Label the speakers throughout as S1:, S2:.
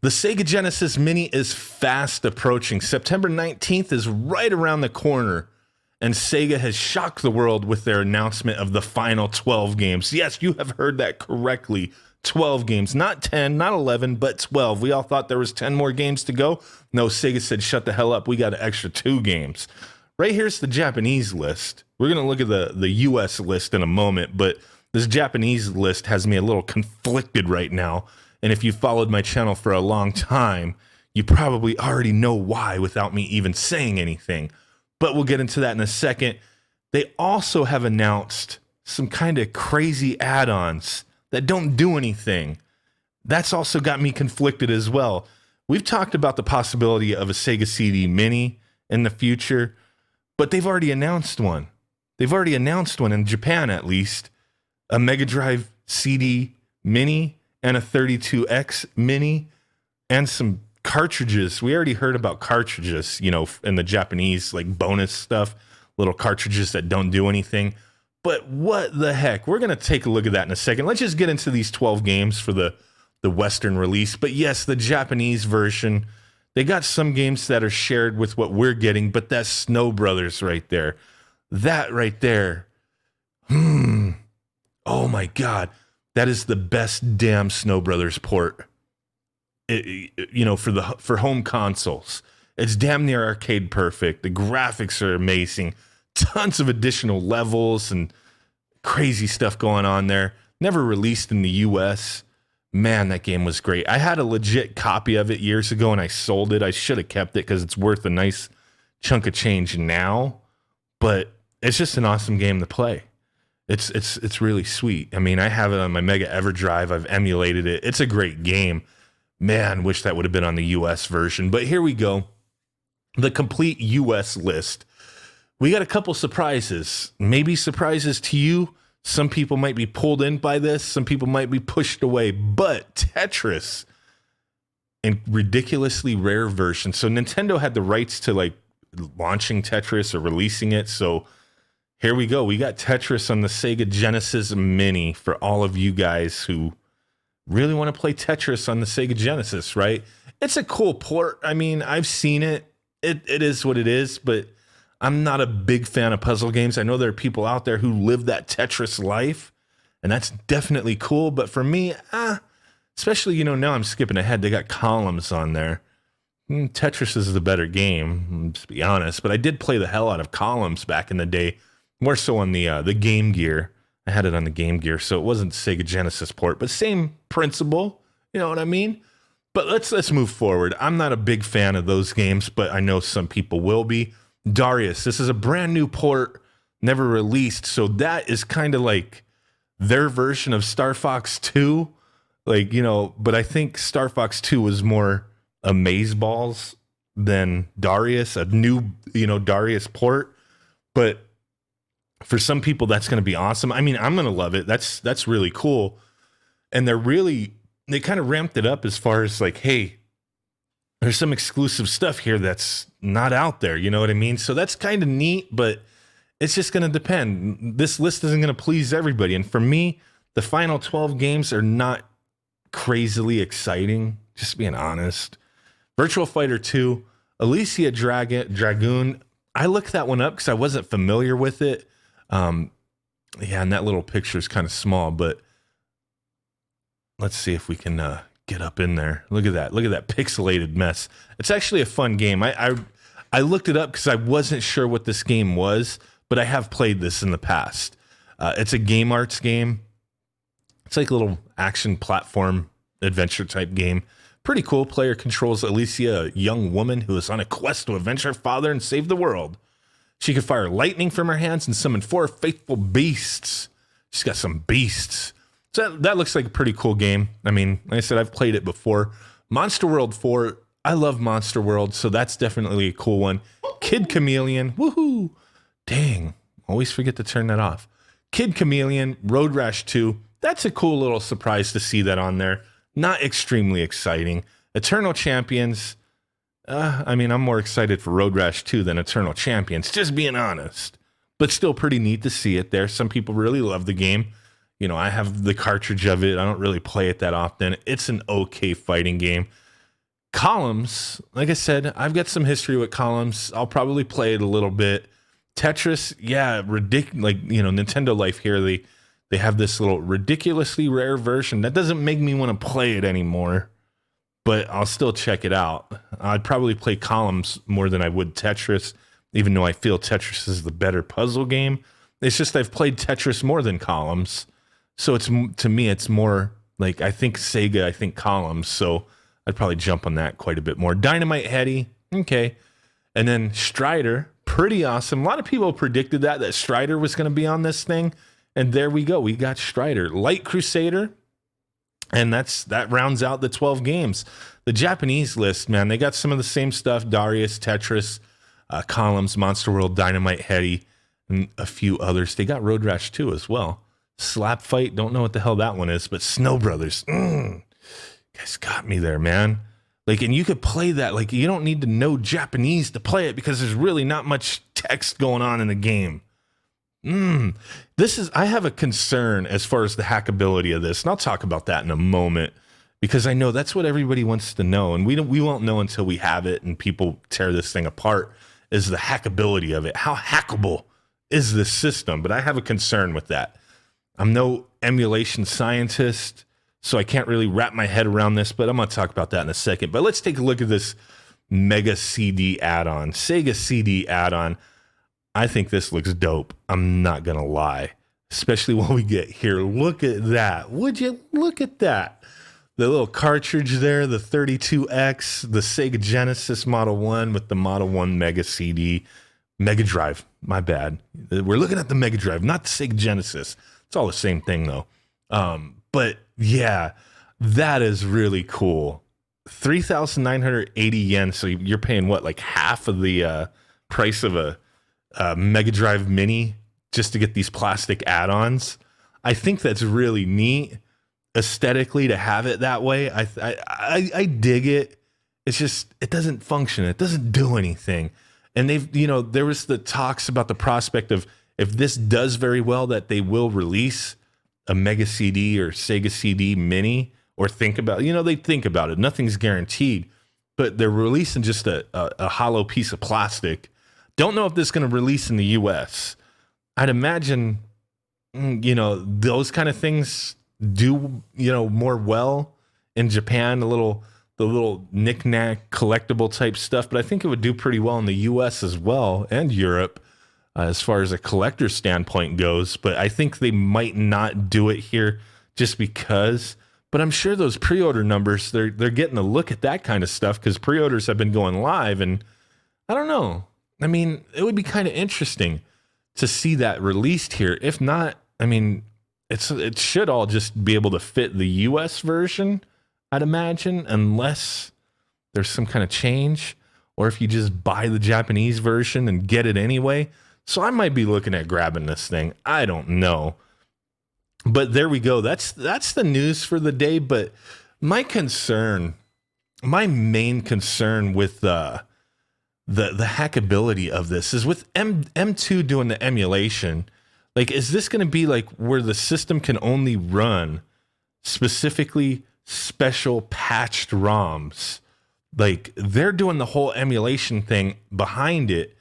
S1: The Sega Genesis Mini is fast approaching. September 19th is right around the corner, and Sega has shocked the world with their announcement of the final 12 games. Yes, you have heard that correctly. 12 games, not 10, not 11, but 12. We all thought there was 10 more games to go. No, Sega said, shut the hell up. We got an extra 2 games. Right here's the Japanese list. We're going to look at the US list in a moment, but this Japanese list has me a little conflicted right now. And if you followed my channel for a long time, you probably already know why without me even saying anything. But we'll get into that in a second. They also have announced some kind of crazy add-ons that don't do anything. That's also got me conflicted as well. We've talked about the possibility of a Sega CD Mini in the future, but they've already announced one. They've already announced one in Japan, at least. A Mega Drive CD Mini and a 32X Mini and some cartridges. We already heard about cartridges, you know, in the Japanese, like bonus stuff, little cartridges that don't do anything. But what the heck? We're going to take a look at that in a second. Let's just get into these 12 games for the Western release. But yes, the Japanese version, they got some games that are shared with what we're getting, but that's Snow Brothers right there. That right there. Oh my God. That is the best damn Snow Brothers port, for home consoles. It's damn near arcade perfect. The graphics are amazing. Tons of additional levels and crazy stuff going on there. Never released in the US. Man, that game was great. I had a legit copy of it years ago and I sold it. I should have kept it because it's worth a nice chunk of change now. But it's just an awesome game to play. It's really sweet. I mean, I have it on my Mega EverDrive. I've emulated it. It's a great game. Man, wish that would have been on the US version. But here we go. The complete US list. We got a couple surprises. Maybe surprises to you. Some people might be pulled in by this. Some people might be pushed away. But Tetris, in ridiculously rare version. So Nintendo had the rights to like launching Tetris or releasing it. So here we go. We got Tetris on the Sega Genesis Mini for all of you guys who really want to play Tetris on the Sega Genesis, right? It's a cool port. I mean, I've seen it. It is what it is, but I'm not a big fan of puzzle games. I know there are people out there who live that Tetris life, and that's definitely cool. But for me, especially, now I'm skipping ahead. They got Columns on there. Tetris is the better game, to be honest. But I did play the hell out of Columns back in the day. More so on the Game Gear. I had it on the Game Gear, so it wasn't Sega Genesis port, but same principle. You know what I mean? But let's move forward. I'm not a big fan of those games, but I know some people will be. Darius, this is a brand new port, never released, so that is kind of like their version of Star Fox 2. But I think Star Fox 2 was more amazeballs than Darius, a new, Darius port. But for some people, that's going to be awesome. I mean, I'm going to love it. That's really cool. And they kind of ramped it up as far as like, hey, there's some exclusive stuff here that's not out there. You know what I mean? So that's kind of neat, but it's just going to depend. This list isn't going to please everybody. And for me, the final 12 games are not crazily exciting, just being honest. Virtual Fighter 2, Alicia Dragoon. I looked that one up because I wasn't familiar with it. And that little picture is kind of small, but let's see if we can get up in there. Look at that pixelated mess. It's actually a fun game. I looked it up because I wasn't sure what this game was, but I have played this in the past. It's a Game Arts game. It's like a little action platform adventure type game. Pretty cool. Player controls Alicia, a young woman who is on a quest to avenge her father and save the world. She can fire lightning from her hands and summon 4 faithful beasts. She's got some beasts. So that looks like a pretty cool game. I mean, like I said, I've played it before. Monster World 4. I love Monster World, so that's definitely a cool one. Kid Chameleon. Woohoo. Dang. Always forget to turn that off. Kid Chameleon. Road Rash 2. That's a cool little surprise to see that on there. Not extremely exciting. Eternal Champions. I'm more excited for Road Rash 2 than Eternal Champions, just being honest. But still pretty neat to see it there. Some people really love the game. I have the cartridge of it. I don't really play it that often. It's an okay fighting game. Columns, like I said, I've got some history with columns. I'll probably play it a little bit. Tetris, yeah, ridiculous. Like, Nintendo Life here, they have this little ridiculously rare version that doesn't make me want to play it anymore, but I'll still check it out. I'd probably play columns more than I would Tetris, even though I feel Tetris is the better puzzle game. It's just I've played Tetris more than columns, so to me it's more like I think Sega, I think columns. So I'd probably jump on that quite a bit more. Dynamite Heady, okay. And then Strider, pretty awesome. A lot of people predicted that Strider was going to be on this thing. And there we go. We got Strider. Light Crusader, and that rounds out the 12 games. The Japanese list, man, they got some of the same stuff. Darius, Tetris, Columns, Monster World, Dynamite Heady, and a few others. They got Road Rash 2 as well. Slap Fight, don't know what the hell that one is, but Snow Brothers, guys got me there, man. Like, and you could play that. Like, you don't need to know Japanese to play it because there's really not much text going on in the game. I have a concern as far as the hackability of this, and I'll talk about that in a moment because I know that's what everybody wants to know, and we won't know until we have it and people tear this thing apart. Is the hackability of it? How hackable is this system? But I have a concern with that. I'm no emulation scientist, so I can't really wrap my head around this, but I'm going to talk about that in a second. But let's take a look at this Mega CD add-on, Sega CD add-on. I think this looks dope. I'm not going to lie, especially when we get here. Look at that. Would you look at that? The little cartridge there, the 32X, the Sega Genesis Model 1 with the Model 1 Mega CD. Mega Drive, my bad. We're looking at the Mega Drive, not the Sega Genesis. It's all the same thing, though. But yeah, that is really cool. 3,980 yen. So you're paying what, like half of the price of a Mega Drive Mini just to get these plastic add-ons. I think that's really neat aesthetically to have it that way. I dig it. It's just, it doesn't function. It doesn't do anything. And they've, there was the talks about the prospect of if this does very well, that they will release a Mega CD or Sega CD Mini, or think about, they think about it. Nothing's guaranteed, but they're releasing just a hollow piece of plastic. Don't know if this is going to release in the US. I'd imagine, those kind of things do, more well in Japan, the little knick-knack collectible type stuff, but I think it would do pretty well in the US as well, and Europe, as far as a collector standpoint goes. But I think they might not do it here just because. But I'm sure those pre-order numbers, they're getting a look at that kind of stuff because pre-orders have been going live, and I don't know. I mean, it would be kind of interesting to see that released here. If not, I mean, it should all just be able to fit the US version, I'd imagine, unless there's some kind of change, or if you just buy the Japanese version and get it anyway. So I might be looking at grabbing this thing. I don't know. But there we go. That's the news for the day. But my main concern with the hackability of this is with M2 doing the emulation. Like, is this going to be like where the system can only run specifically special patched ROMs? Like, they're doing the whole emulation thing behind it,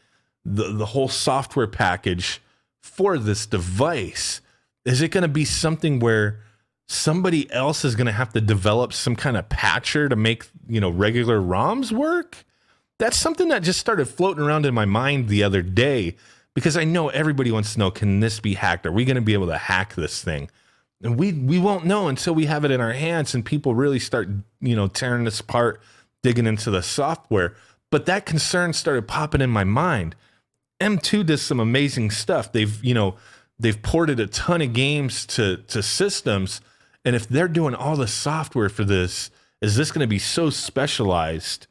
S1: the whole software package for this device. Is it going to be something where somebody else is going to have to develop some kind of patcher to make, regular ROMs work? That's something that just started floating around in my mind the other day, because I know everybody wants to know, can this be hacked? Are we going to be able to hack this thing? And we won't know until we have it in our hands and people really start, tearing this apart, digging into the software. But that concern started popping in my mind. M2 does some amazing stuff. They've ported a ton of games to systems. And if they're doing all the software for this, is this going to be so specialized,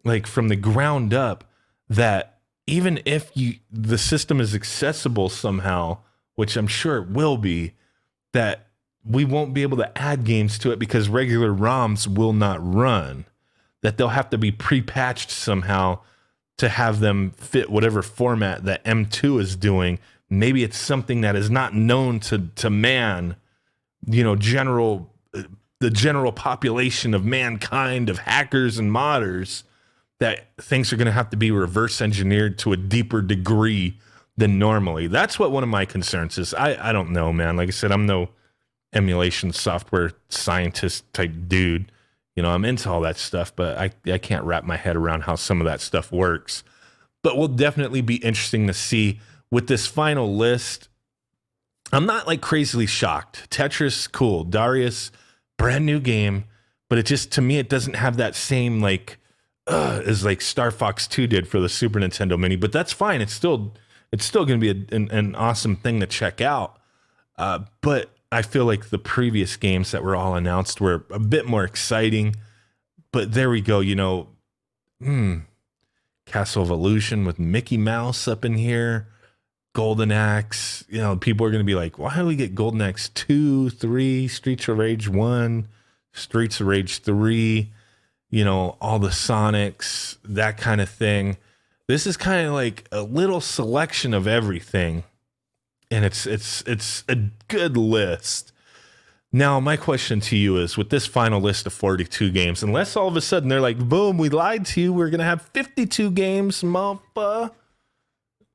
S1: like from the ground up, that even if the system is accessible somehow, which I'm sure it will be, that we won't be able to add games to it because regular ROMs will not run, that they'll have to be pre-patched somehow to have them fit whatever format that M2 is doing. Maybe it's something that is not known to man, general the general population of mankind, of hackers and modders, that things are going to have to be reverse engineered to a deeper degree than normally. That's what one of my concerns is. I don't know, man. Like I said, I'm no emulation software scientist type dude. You know, I'm into all that stuff, but I can't wrap my head around how some of that stuff works. But will definitely be interesting to see with this final list. I'm not like crazily shocked. Tetris, cool. Darius, brand new game, but it just, to me, it doesn't have that same like as like Star Fox 2 did for the Super Nintendo Mini. But that's fine. It's still going to be an awesome thing to check out. But I feel like the previous games that were all announced were a bit more exciting. But there we go. You know, Castle of Illusion with Mickey Mouse up in here. Golden Axe, you know, people are going to be like, why do we get Golden Axe 2, 3, Streets of Rage 1, Streets of Rage 3, you know, all the Sonics, that kind of thing. This is kind of like a little selection of everything, and it's a good list. Now, my question to you is, with this final list of 42 games, unless all of a sudden they're like, boom, we lied to you, we're going to have 52 games, motherfucker.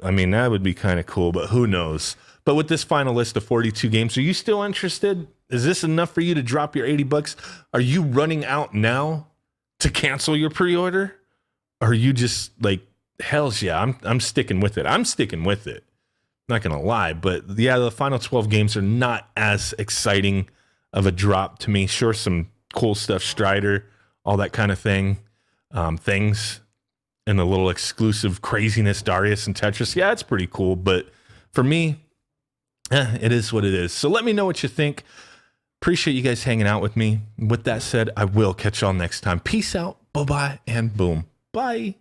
S1: I mean, that would be kind of cool, but who knows? But with this final list of 42 games, are you still interested? Is this enough for you to drop your $80? Are you running out now to cancel your pre-order? Or are you just like, hell's yeah, I'm sticking with it. I'm sticking with it. Not going to lie, but yeah, the final 12 games are not as exciting of a drop to me. Sure, some cool stuff, Strider, all that kind of thing, things. And the little exclusive craziness, Darius and Tetris. Yeah, it's pretty cool. But for me, it is what it is. So let me know what you think. Appreciate you guys hanging out with me. With that said, I will catch y'all next time. Peace out. Bye-bye. And boom. Bye.